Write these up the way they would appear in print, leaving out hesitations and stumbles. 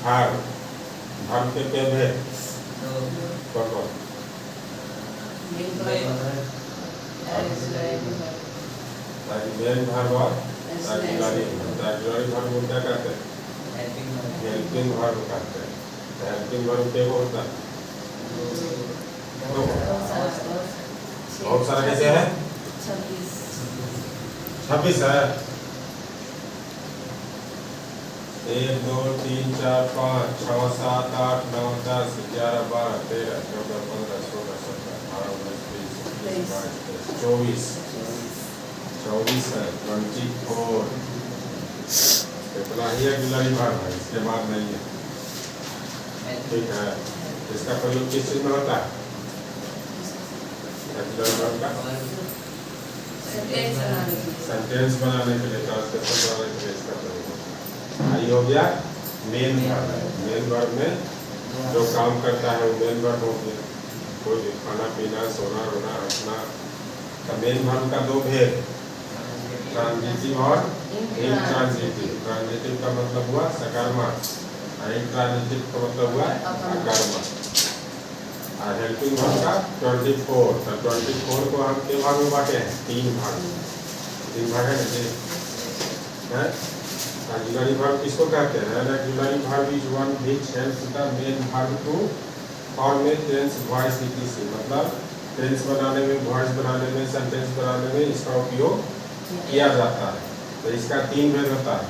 भाग भाग के क्या है कौन मेन भाग और ऑक्सिलरी भाग को क्या कहते हैं हेल्पिंग भाग कहते हैं। हेल्पिंग भाग क्या होता है बहुत सारा कैसे है 26 है 1 2 3 4 5 6 7 8 9 10 11 12 13 14 15 16 17 18 19 20 24 है 24 इतना ही ऑक्सिलरी भाग है इसके बाद नहीं है ठीक है। इसका प्रयोग किस चीज में होता है ऑक्सिलरी भाग का सेंटेंस बनाने के लिए ट्रांसलेशन बनाने के लिए इसका प्रयोग होता है। ये हो गया मेन वर्ब। मेन वर्ब में जो काम करता है वो मेन वर्ब हो गया। कोई भी खाना पीना सोना रोना हंसना का मेन वर्ब का दो भेद ट्रांजिटिव और इंट्रांजिटिव। ट्रांजिटिव का मतलब हुआ सकारात्मक और इंट्रांजिटिव का मतलब हुआ नकारात्मक। और हेल्पिंग वर्ब का 24 तो 24 को हम के भाग में बांटे हैं तीन भाग है ना। ऑक्सिलरी वर्ब किसको कहते हैं auxiliary verb is one which helps the main verb to form a tense voice etc. मतलब टेंस बनाने में वॉइस बनाने में सेंटेंस बनाने में इसका उपयोग किया जाता है। तो इसका तीन भेद होता है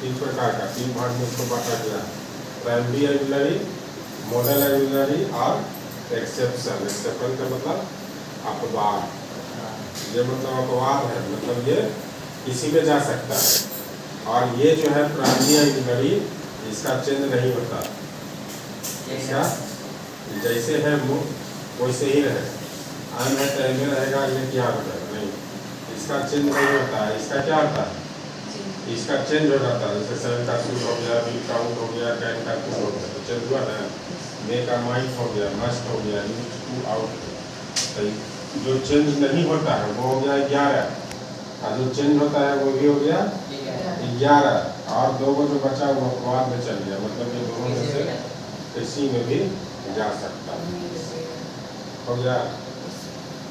तीन प्रकार का तीन भाग में इसको बांटा गया प्राइमरी ऑक्सिलरी मॉडल ऑक्सिलरी और एक्सेप्शन। एक्सेप्शन का मतलब अपवाद। ये मतलब अपवाद है मतलब ये किसी में जा सकता है। और ये जो है प्राइमरी ऑक्सिलरी इसका चेंज नहीं होता इसका जैसे है मुख वैसे ही रहे आम है तो में रहेगा ये क्या होगा नहीं इसका चेंज नहीं होता है। इसका क्या होता है इसका चेंज हो जाता है। जैसे सेवन का शूट हो गया विल काउंट हो गया कैन का टू हो गया तो चेंज हुआ ना। मे का माइट हो गया मस्ट हो गया यूज टू आउट। तो जो चेंज नहीं होता है वो हो गया 11 और जो चेंज होता है वो भी हो गया 11 और दो को जो बचा वो अपवाद में चल गया। मतलब ये दोनों में से किसी में भी जा सकता हो गया।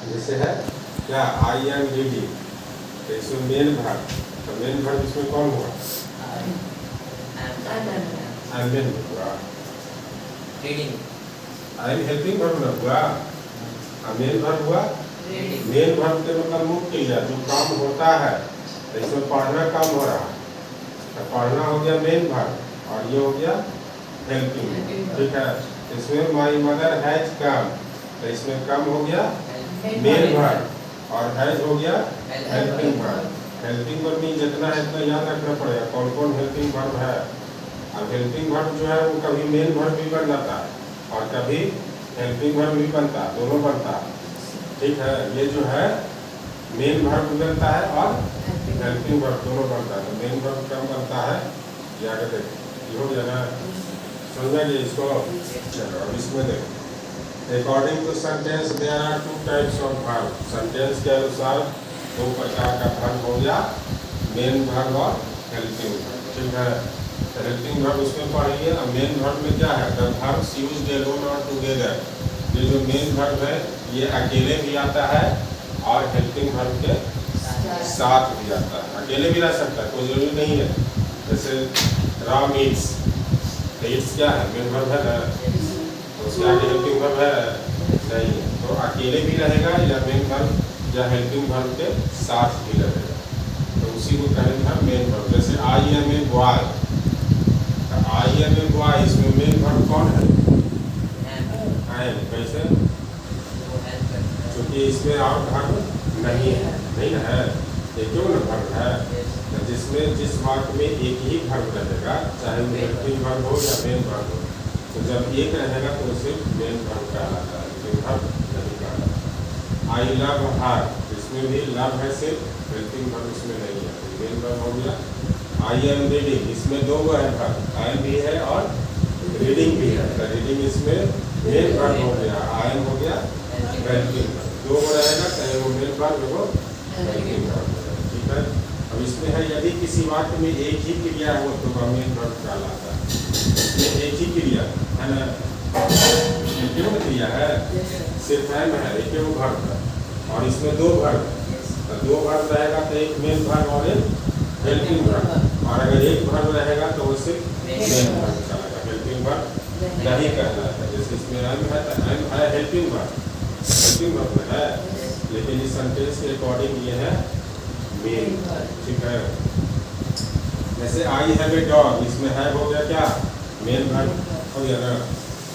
जैसे है क्या आई एम रीडिंग तो इसमें मेन भाग तो मेन भाग इसमें कौन हुआ आई एम मेन हुआ आई एम हेल्पिंग वर्ब ना हुआ मेन वर्ब हुआ। मेन वर्ब के मतलब मुख्य क्रिया जो काम होता है तो इसमें पढ़ना काम हो रहा है तो पढ़ना हो गया मेन वर्ब और ये हो गया हेल्पिंग ठीक है। इसमें माई मदर हैज कम तो इसमें कम हो गया मेन वर्ब और हैज हो गया हेल्पिंग वर्ब। हेल्पिंग वर्ब में जितना है इतना याद रखना पड़ेगा कौन कौन हेल्पिंग वर्ब है। और हेल्पिंग वर्ब जो है वो कभी मेन वर्ब भी बन जाता है और कभी हेल्पिंग वर्ब भी बनता है दोनों बनता है ठीक है। ये जो है मेन वर्ब बनता है और हेल्पिंग वर्ब दोनों बनता है। तो मेन वर्ब कम बनता है ये आगे देखो ये हो गया ना समझेंगे इसको। चलो अब इसमें देखो according to sentence there are two types of verb. Sentence के अनुसार दो प्रकार का वर्ब हो गया मेन वर्ब और हेल्पिंग वर्ब ठीक है। हेल्पिंग वर्ब उसमें पढ़िए और मेन वर्ब में क्या है द वर्ब्स यूज्ड अलोन और टुगेदर। ये जो मेन वर्ब है ये अकेले भी आता है और हेल्पिंग वर्ब के साथ भी आता है। अकेले भी रह सकता है कोई जरूरी नहीं है। जैसे राम ईट्स क्या है मेन वर्ब है ना उसके आगे हेल्पिंग वर्ब है नहीं है तो अकेले भी रहेगा या मेन वर्ब या हेल्पिंग वर्ब के साथ भी रहेगा तो उसी को कहेंगे हम मेन वर्ब। जैसे I am a boy I am a boy इसमें मेन वर्ब कौन है आई एम कैसे क्योंकि इसमें और वर्ब नहीं है ये क्यों ना वर्ब है तो जिसमें जिस वाक्य में एक ही वर्ब रहेगा चाहे वो हेल्पिंग वर्ब हो या मेन वर्ब हो तो जब एक रहेगा तो सिर्फ मेन वर्ब कहलाता है लेकिन वर्ब नहीं कहलाता। आई लव हर इसमें भी लव है सिर्फ हेल्पिंग वर्ब इसमें नहीं है मेन वर्ब हो गया। आई एम रीडिंग इसमें दो है वर्ब आई एम भी है और रीडिंग भी है तो रीडिंग इसमें मेन वर्ब हो गया आई एम हो गया हेल्पिंग वर्ब दो रहेगा चाहे वो मेन वर्ब हो हेल्पिंग वर्ब ठीक है। अब इसमें है यदि किसी वाक्य में एक ही क्रिया हो तो वह मेन वर्ब कहलाता है। इसमें क्रिया है ना, एक ही क्रिया है, सिर्फ है ना, एक ही वर्ब है और इसमें दो वर्ब है। तो दो वर्ब रहेगा तो एक मेन वर्ब और एक हेल्पिंग वर्ब, और अगर एक वर्ब रहेगा तो वो सिर्फ मेन वर्ब कहलाएगा, हेल्पिंग वर्ब नहीं कहलाता। जैसे इसमेम है तो एम है हेल्पिंग वर्ब में है, लेकिन इस सेंटेंस के अकॉर्डिंग ये है मेन। ठीक है, जैसे आई हैव ए डॉग, इसमें है हो गया क्या, मेन वर्ब हो गया ना।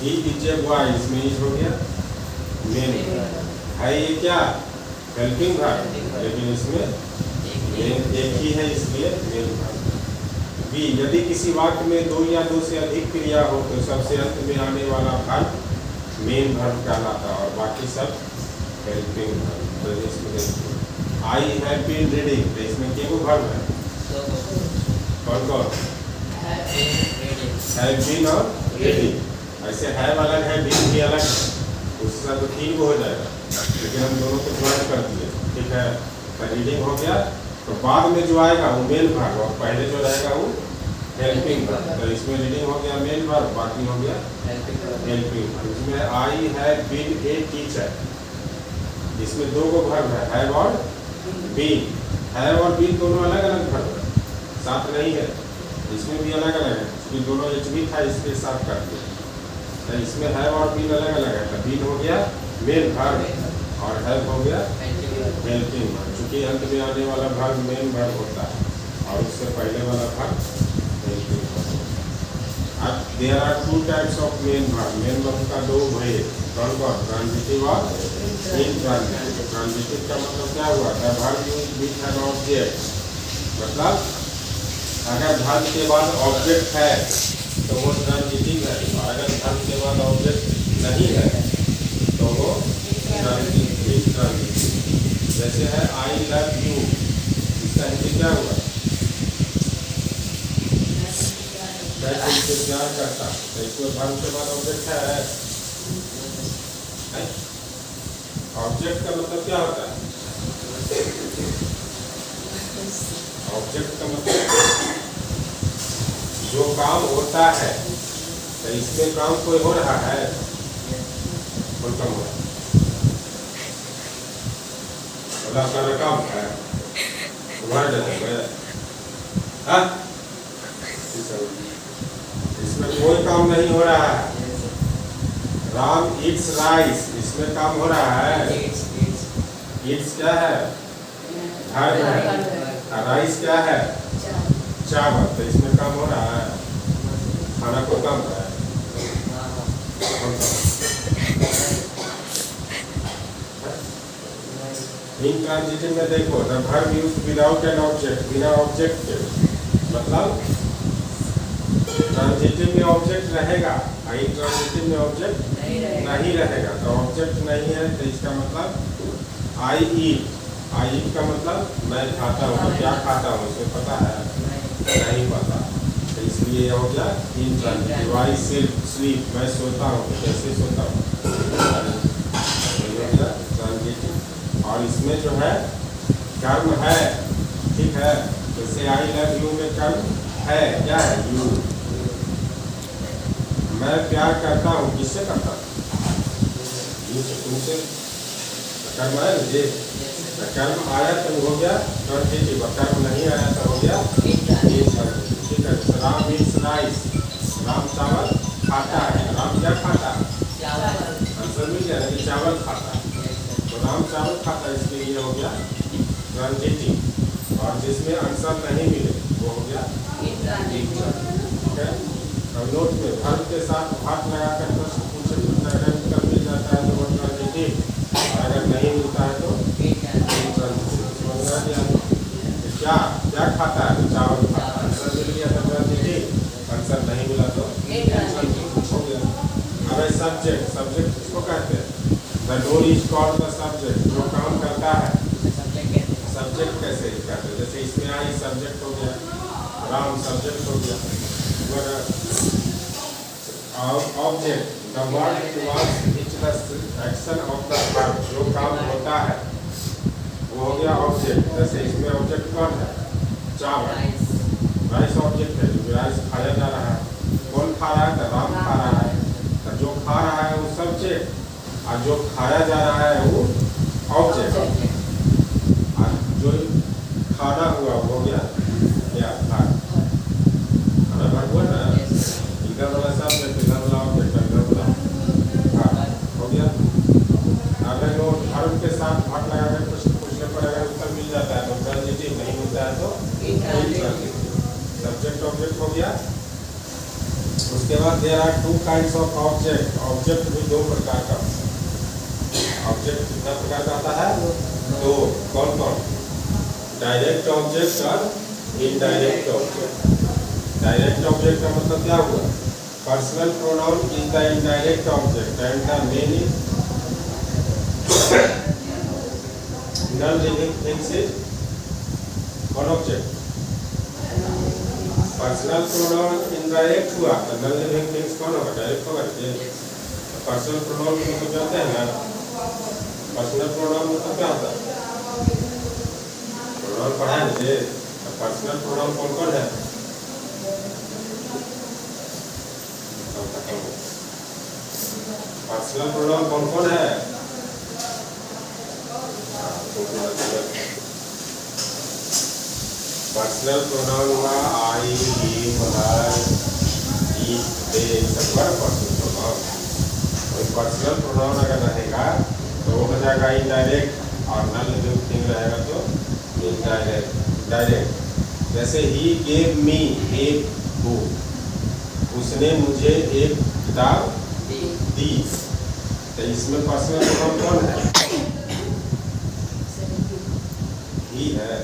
ही इज ए बॉय, इसमें इज हो गया मेन। है ये क्या, हेल्पिंग वर्ब, लेकिन इसमें मेन एक ही है, इसलिए मेन वर्ब। बी, यदि किसी वाक्य में दो या दो से अधिक क्रिया हो तो सबसे अंत में आने वाला वर्ब मेन वर्ब कहलाता है और बाकी सब हेल्पिंग वर्ब। तो इसमें आई हैव बीन रीडिंग, तो इसमें क्या वर्ब है, कौन कौन, हैव बीन और रीडिंग। ऐसे हैव अलग है, बीन भी अलग है, उसके साथ तो तीन को हो जाएगा, लेकिन हम दोनों को ज्वाइन कर दिए। ठीक है, तो रीडिंग हो गया, तो बाद में जो आएगा वो मेन वर्ब और पहले जो रहेगा वो हेल्पिंग वर्ब। तो इसमें रीडिंग हो गया मेन वर्ब, बाकी हो गया हेल्पिंग वर्ब। इसमें I have been a teacher, इसमें दो को वर्ब है, हैव और बीन। हैव और बीन दोनों अलग अलग वर्ब है, साथ नहीं है। इसमें भी अलग अलग है, इसमें दोनों एच भी था, इसके साथ कर दिया। तो इसमें हैव और बीन अलग अलग है, तो बीन हो गया मेन वर्ब और हैव हो गया हेल्पिंग वर्ब। चूंकि अंत में आने वाला वर्ब मेन वर्ब होता है और उससे पहले वाला वर्ब हेल्पिंग वर्ब। अब there are two types of main verb, main verb का दो भेद, कौन कौन, ट्रांजिटिव और इंट्रांजिटिव। ट्रांजिटिव का मतलब क्या हुआ, the verb used with an object, मतलब अगर वर्ब के बाद ऑब्जेक्ट है तो वो ट्रांजिटिव है, और अगर वर्ब के बाद ऑब्जेक्ट नहीं है तो वो इंट्रांजिटिव। जैसे है आई लव यू, इसका हिंदी क्या हुआ, मैं तुमसे प्यार करता, तो इसमें वर्ब के बाद ऑब्जेक्ट है। ऑब्जेक्ट का मतलब क्या होता है, ऑब्जेक्ट का मतलब जो काम होता है, तो इसमें काम कोई हो रहा है, कोई काम हो रहा है, मतलब काम है, वर्ड है, हाँ? इसमें कोई काम नहीं हो रहा है। राम ईट्स राइस, इसमें काम हो रहा है, ईट्स क्या है, वर्ब है, राइस क्या है, चावल, तो इसमें काम हो रहा है, खाना को काम है। इंट्रांजिटिव में देखो, the verb used without an object, बिना ऑब्जेक्ट के, मतलब ट्रांजिटिव में ऑब्जेक्ट रहेगा, इंट्रांजिटिव में ऑब्जेक्ट नहीं रहेगा। तो ऑब्जेक्ट नहीं है तो इसका मतलब आई ईट, आई ईट का मतलब मैं खाता हूँ, तो क्या खाता हूँ इसे पता है, नहीं पता, तो इसलिए हो गया इंट्रांजिटिव। आई स्लीप, मैं सोता हूँ, कैसे सोता हूँ, हो गया ट्रांजिटिव। और इसमें जो है कर्म है, ठीक है, जैसे आई लव यू में कर्म है, क्या है, यू। मैं प्यार करता हूँ, किससे करता हूँ, तुमसे, कर्म है मुझे, कर्म आया तो हो गया ट्रांजिटिव, कर्म नहीं आया तो हो गया इंट्रांजिटिव। ठीक है, राम ईट्स राइस, राम चावल खाता है, राम क्या खाता है, आंसर मिल गया कि चावल खाता है, तो राम चावल खाता है, इसलिए ये हो गया ट्रांजिटिव। और जिसमें आंसर नहीं मिले वो हो गया इंट्रांजिटिव। ठीक है, अब नोट में वर्ब के साथ हाथ लगाकर प्रश्न पूछे उत्तर मिल जाता है तो वो ट्रांजिटिव, और अगर नहीं मिलता है तो इंट्रांजिटिव। समझ आ गया, क्या क्या खाता है, चावल खाता है, आंसर मिल गया तो ट्रांजिटिव, आंसर नहीं मिला तो इंट्रांजिटिव हो गया। अब सब्जेक्ट, सब्जेक्ट किसको कहते हैं, the door is called the subject, जो काम करता है, सब्जेक्ट कैसे कहते हैं, जैसे इसमें आई सब्जेक्ट हो गया, राम सब्जेक्ट हो गया, object the word towards which the action of the verb, जो काम होता है वो हो गया ऑब्जेक्ट। जैसे इसमें ऑब्जेक्ट कौन है, चावल, राइस ऑब्जेक्ट है, राइस खाया जा रहा है, कौन खा रहा है, राम खा और जो खाया जा रहा है वो ऑब्जेक्ट, और जो खाना हुआ वो गया क्या खाना भर हुआ ना, इधर वाला सब इधर वाला ऑब्जेक्ट इधर वाला खाना हो गया। अगर वो धर्म के साथ भाग लगा कर पूछने पर अगर उत्तर मिल जाता है तो ट्रांजिटिव, नहीं मिलता है तो इंट्रांजिटिव। सब्जेक्ट ऑब्जेक्ट हो गया। उसके बाद there are two kinds of object. Object भी दो प्रकार का। ऑब्जेक्ट कितना प्रकार का आता है? दो। कौन कौन? डायरेक्ट ऑब्जेक्ट और इनडायरेक्ट ऑब्जेक्ट। डायरेक्ट ऑब्जेक्ट का मतलब क्या हुआ? Personal pronoun is the indirect object and the main is non living things is कौन ऑब्जेक्ट? पर्सनल प्रोनाउन इनडायरेक्ट हुआ तो नॉन लिविंग थिंग्स कौन होगा? डायरेक्ट होगा। पर्सनल प्रोनाउन मतलब जानते हैं ना? पर्सनल प्रोनाउन मतलब क्या होता है? प्रोनाउन पढ़ा है मुझे। पर्सनल प्रोनाउन कौन कौन है? पर्सनल प्रोनाउन कौन कौन है? पर्सनल प्रोनाउन हुआ आई, हिम, हर, इट, दे, सब पर्सनल प्रोनाउन। पर्सनल प्रोनाउन अगर रहेगा तो वो हो जाएगा इनडायरेक्ट, और नॉन लिविंग थिंग रहेगा तो इनडायरेक्ट। डायरेक्ट जैसे ही गेव मी एक बुक, उसने मुझे एक किताब दी, तो इसमें पर्सनल प्रोनाउन कौन है? ही है।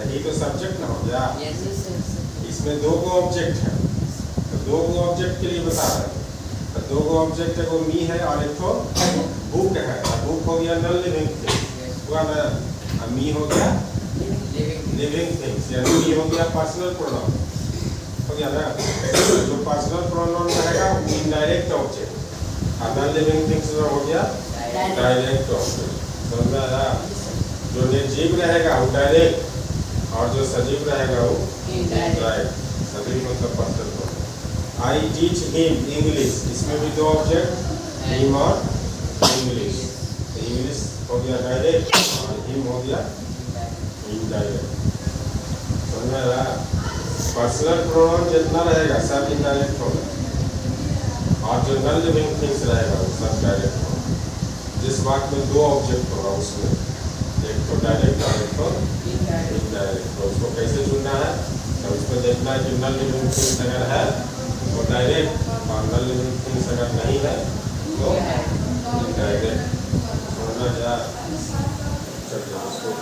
ही तो सब्जेक्ट ना हो गया। इसमें दो गो ऑब्जेक्ट है, तो दो गो ऑब्जेक्ट के लिए बता रहे हैं। तो दो गो ऑब्जेक्ट है, वो मी है और एक तो बुक है। बुक हो गया नॉन लिविंग थिंग हुआ ना, और मी हो गया लिविंग थिंग्स, यानी मी हो गया पर्सनल प्रोनाउन हो गया ना। जो पर्सनल प्रोनाउन रहेगा वो इनडायरेक्ट ऑब्जेक्ट, और नॉन लिविंग थिंग्स हो गया डायरेक्ट ऑब्जेक्ट। समझ में आया? जो निर्जीव रहेगा वो डायरेक्ट, और जो सजीव रहेगा वो इनडायरेक्ट। सजीव मतलब personal pronoun. I teach him English, इसमें भी दो ऑब्जेक्ट, हिम और इंग्लिश। इंग्लिश हो गया डायरेक्ट और हिम हो गया इनडायरेक्ट। समझ में आया? पर्सनल प्रोनाउन जितना रहेगा सब इनडायरेक्ट होगा, और जो नॉन लिविंग थिंग्स रहेगा वो सब डायरेक्ट होगा। जिस बात में दो ऑब्जेक्ट होगा उसमें एक तो डायरेक्ट और एक तो इनडायरेक्ट। तो उसको कैसे चुनना है? तो उसको देखना है कि नॉन लिविंग थिंग्स अगर है तो डायरेक्ट, और नॉन लिविंग थिंग्स अगर नहीं है तो इनडायरेक्ट। समझना है? चलिए उसको